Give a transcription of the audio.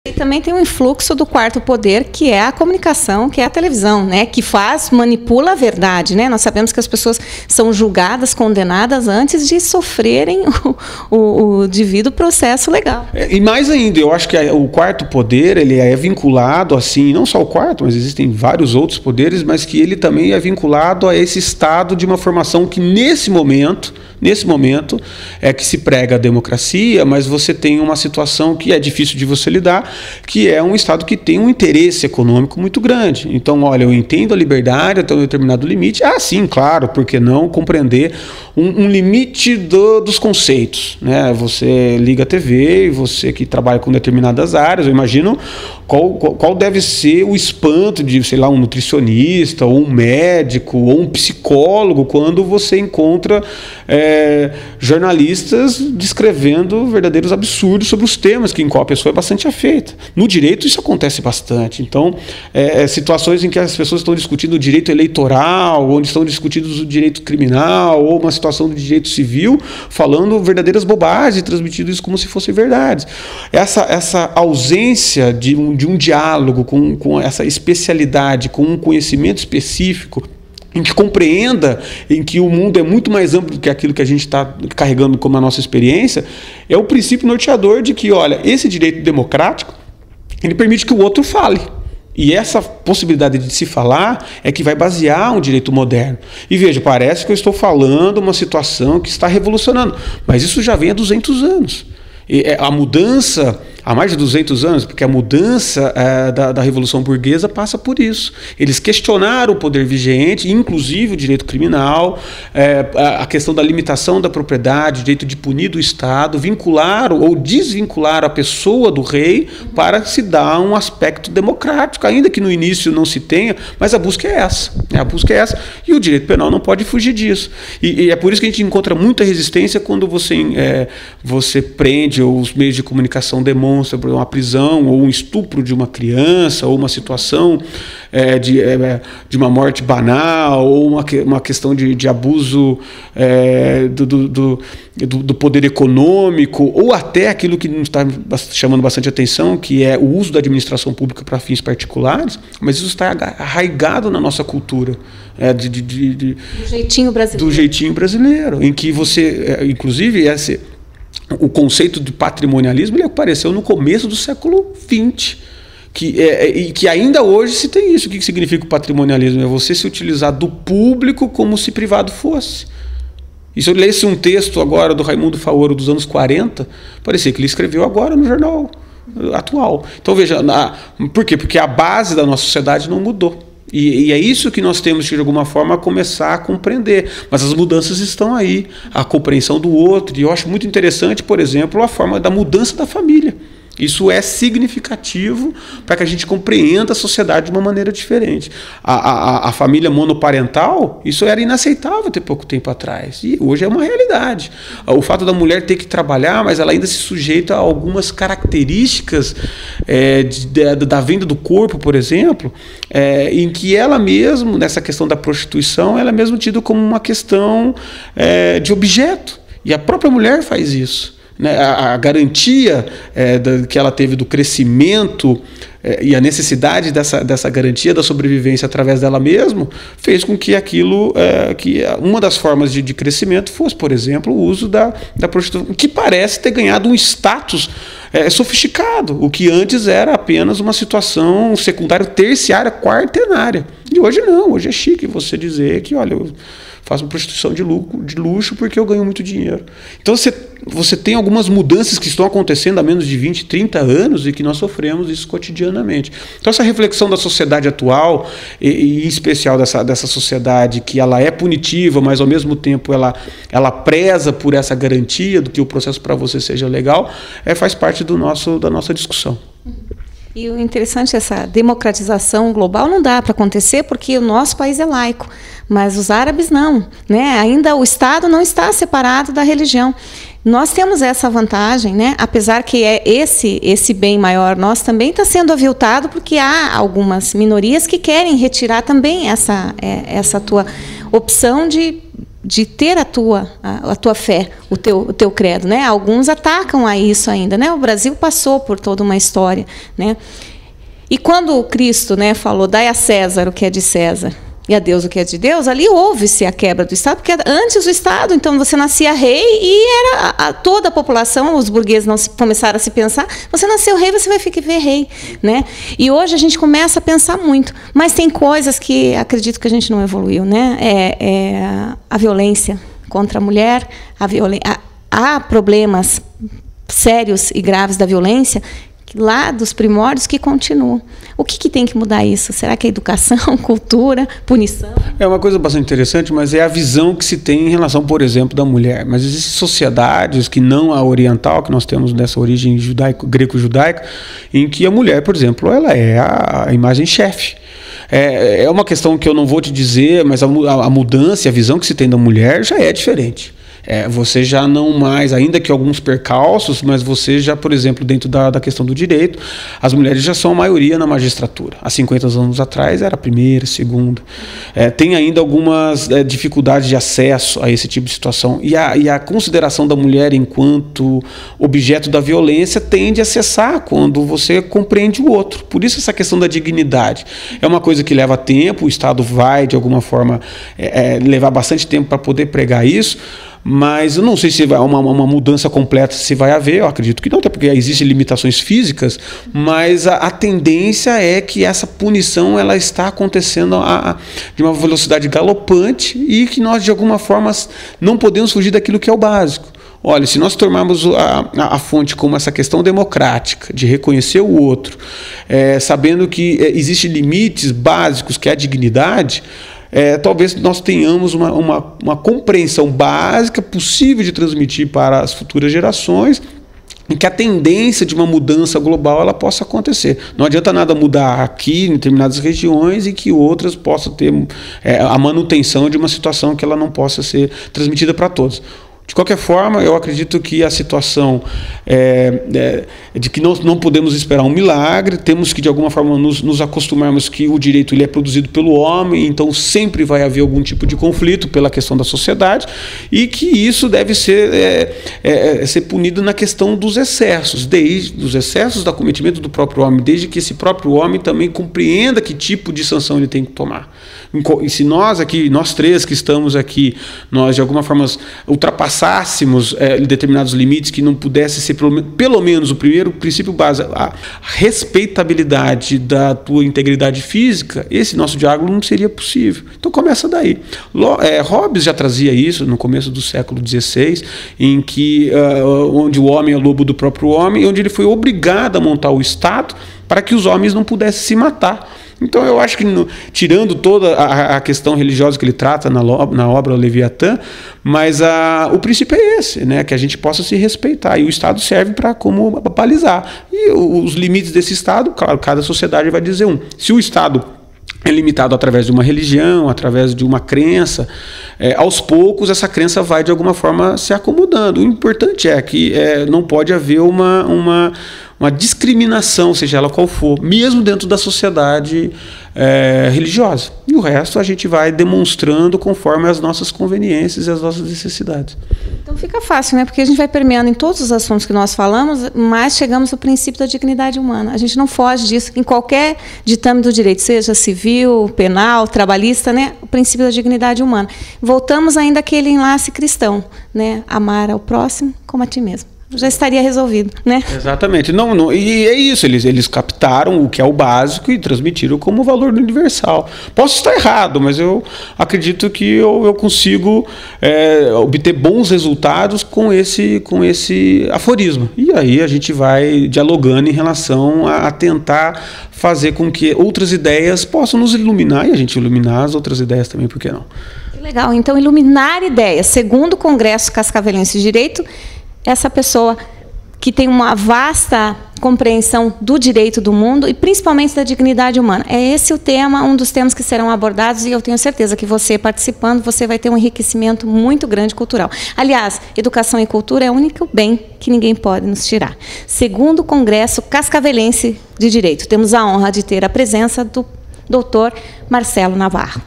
E também tem um influxo do quarto poder, que é a comunicação, que é a televisão, né? Que manipula a verdade, né? Nós sabemos que as pessoas são julgadas, condenadas antes de sofrerem o devido processo legal. E mais ainda, eu acho que o quarto poder, ele é vinculado, assim, não só o quarto, mas existem vários outros poderes, mas que ele também é vinculado a esse estado de uma formação que nesse momento é que se prega a democracia, mas você tem uma situação que é difícil de você lidar, que é um Estado que tem um interesse econômico muito grande. Então, olha, eu entendo a liberdade até um determinado limite. Ah, sim, claro, por que não compreender um limite dos conceitos, né? Você liga a TV, você que trabalha com determinadas áreas, eu imagino qual deve ser o espanto de, sei lá, um nutricionista, ou um médico, ou um psicólogo, quando você encontra jornalistas descrevendo verdadeiros absurdos sobre os temas em qual a pessoa é bastante afeita. No direito isso acontece bastante. Então, situações em que as pessoas estão discutindo o direito eleitoral, onde estão discutindo o direito criminal, ou uma situação de direito civil, falando verdadeiras bobagens e transmitindo isso como se fossem verdades. Essa ausência de um diálogo com essa especialidade, com um conhecimento específico, em que compreenda em que o mundo é muito mais amplo do que aquilo que a gente está carregando como a nossa experiência, é o princípio norteador de que, olha, esse direito democrático, ele permite que o outro fale. E essa possibilidade de se falar é que vai basear um direito moderno. E veja, parece que eu estou falando uma situação que está revolucionando, mas isso já vem há 200 anos. E a mudança, há mais de 200 anos, porque a mudança da Revolução Burguesa passa por isso. Eles questionaram o poder vigente, inclusive o direito criminal, a questão da limitação da propriedade, o direito de punir do Estado, vincularam ou desvincularam a pessoa do rei para se dar um aspecto democrático, ainda que no início não se tenha, mas a busca é essa. A busca é essa, e o direito penal não pode fugir disso. E é por isso que a gente encontra muita resistência quando você prende, ou os meios de comunicação demonstram, por exemplo, uma prisão ou um estupro de uma criança, ou uma situação de uma morte banal, ou uma questão de abuso do poder econômico, ou até aquilo que nos está chamando bastante atenção, que é o uso da administração pública para fins particulares, mas isso está arraigado na nossa cultura. Do jeitinho brasileiro. Do jeitinho brasileiro, em que você, inclusive, o conceito de patrimonialismo, ele apareceu no começo do século XX, e que ainda hoje se tem isso. O que significa o patrimonialismo? É você se utilizar do público como se privado fosse. E se eu lesse um texto agora do Raimundo Faoro dos anos 40, parecia que ele escreveu agora no jornal atual. Então veja, por quê? Porque a base da nossa sociedade não mudou. E é isso que nós temos que, de alguma forma, começar a compreender. Mas as mudanças estão aí, a compreensão do outro. E eu acho muito interessante, por exemplo, a forma da mudança da família. Isso é significativo para que a gente compreenda a sociedade de uma maneira diferente. A família monoparental, isso era inaceitável até pouco tempo atrás. E hoje é uma realidade. O fato da mulher ter que trabalhar, mas ela ainda se sujeita a algumas características da venda do corpo, por exemplo, em que ela mesma, nessa questão da prostituição, ela é mesmo tida como uma questão de objeto. E a própria mulher faz isso. A garantia que ela teve do crescimento e a necessidade dessa garantia da sobrevivência através dela mesma fez com que aquilo, que uma das formas de crescimento fosse, por exemplo, o uso da prostituição, que parece ter ganhado um status sofisticado, o que antes era apenas uma situação secundária, terciária, quartenária. E hoje não, hoje é chique você dizer que, olha, eu faço uma prostituição de luxo porque eu ganho muito dinheiro. Então você tem algumas mudanças que estão acontecendo há menos de 20, 30 anos e que nós sofremos isso cotidianamente. Então essa reflexão da sociedade atual, e em especial dessa sociedade que ela é punitiva, mas ao mesmo tempo ela preza por essa garantia do que o processo para você seja legal, faz parte da nossa discussão. E o interessante, essa democratização global não dá para acontecer porque o nosso país é laico, mas os árabes não, né? Ainda o Estado não está separado da religião. Nós temos essa vantagem, né? Apesar que esse bem maior nosso também está sendo aviltado porque há algumas minorias que querem retirar também essa tua opção de de ter a tua fé, o teu credo, né? Alguns atacam a isso ainda, né? O Brasil passou por toda uma história, né? E quando Cristo, né, falou, dai a César o que é de César e a Deus o que é de Deus, ali houve-se a quebra do Estado, porque antes do Estado, então você nascia rei e era toda a população, os burgueses não começaram a se pensar, você nasceu rei, você vai viver rei, né? E hoje a gente começa a pensar muito, mas tem coisas que acredito que a gente não evoluiu, né? A violência contra a mulher, há problemas sérios e graves da violência lá dos primórdios que continuam. O que tem que mudar isso? Será que é educação, cultura, punição? É uma coisa bastante interessante, mas é a visão que se tem em relação, por exemplo, da mulher. Mas existem sociedades que não a oriental, que nós temos dessa origem greco-judaica, em que a mulher, por exemplo, ela é a imagem-chefe. É uma questão que eu não vou te dizer, mas a mudança, a visão que se tem da mulher já é diferente. Você já não mais, ainda que alguns percalços, mas você já, por exemplo, dentro da questão do direito, as mulheres já são a maioria na magistratura. Há 50 anos atrás era a primeira, segunda. Tem ainda algumas dificuldades de acesso a esse tipo de situação. E a consideração da mulher enquanto objeto da violência tende a cessar quando você compreende o outro. Por isso essa questão da dignidade. É uma coisa que leva tempo, o Estado vai, de alguma forma, levar bastante tempo para poder pregar isso, mas eu não sei se vai uma mudança completa se vai haver, eu acredito que não, até porque existem limitações físicas, mas a tendência é que essa punição ela está acontecendo de uma velocidade galopante e que nós, de alguma forma, não podemos fugir daquilo que é o básico. Olha, se nós tomarmos a fonte como essa questão democrática, de reconhecer o outro, sabendo que existem limites básicos, que é a dignidade, talvez nós tenhamos uma compreensão básica possível de transmitir para as futuras gerações, em que a tendência de uma mudança global ela possa acontecer. Não adianta nada mudar aqui em determinadas regiões e que outras possam ter a manutenção de uma situação que ela não possa ser transmitida para todos. De qualquer forma, eu acredito que a situação de que nós não podemos esperar um milagre, temos que de alguma forma nos acostumarmos que o direito ele é produzido pelo homem, então sempre vai haver algum tipo de conflito pela questão da sociedade e que isso deve ser punido na questão dos excessos, desde os excessos do acometimento do próprio homem, desde que esse próprio homem também compreenda que tipo de sanção ele tem que tomar. E se nós aqui, nós três que estamos aqui, nós de alguma forma ultrapassássemos determinados limites que não pudesse ser pelo menos o primeiro princípio básico, a respeitabilidade da tua integridade física, esse nosso diálogo não seria possível. Então começa daí. Hobbes já trazia isso no começo do século XVI, em que onde o homem é lobo do próprio homem, onde ele foi obrigado a montar o Estado para que os homens não pudessem se matar. Então eu acho que, tirando toda a questão religiosa que ele trata na obra Leviatã, mas o princípio é esse, né, que a gente possa se respeitar, e o Estado serve para como balizar. E os limites desse Estado, claro, cada sociedade vai dizer se o Estado é limitado através de uma religião, através de uma crença, aos poucos essa crença vai de alguma forma se acomodando. O importante é que não pode haver uma discriminação, seja ela qual for, mesmo dentro da sociedade religiosa. E o resto a gente vai demonstrando conforme as nossas conveniências e as nossas necessidades. Então fica fácil, né? Porque a gente vai permeando em todos os assuntos que nós falamos, mas chegamos ao princípio da dignidade humana. A gente não foge disso em qualquer ditame do direito, seja civil, penal, trabalhista, né? O princípio da dignidade humana. Voltamos ainda àquele enlace cristão, né? Amar ao próximo como a ti mesmo. Já estaria resolvido, né? Exatamente. Não, e é isso, eles captaram o que é o básico e transmitiram como valor universal. Posso estar errado, mas eu acredito que eu consigo obter bons resultados com esse aforismo. E aí a gente vai dialogando em relação a tentar fazer com que outras ideias possam nos iluminar e a gente iluminar as outras ideias também, por que não? Legal. Então, iluminar ideias. Segundo o Congresso Cascavelense de Direito, essa pessoa que tem uma vasta compreensão do direito do mundo e principalmente da dignidade humana. É esse o tema, um dos temas que serão abordados, e eu tenho certeza que você participando, você vai ter um enriquecimento muito grande cultural. Aliás, educação e cultura é o único bem que ninguém pode nos tirar. Segundo o Congresso Cascavelense de Direito, temos a honra de ter a presença do Dr. Marcelo Navarro.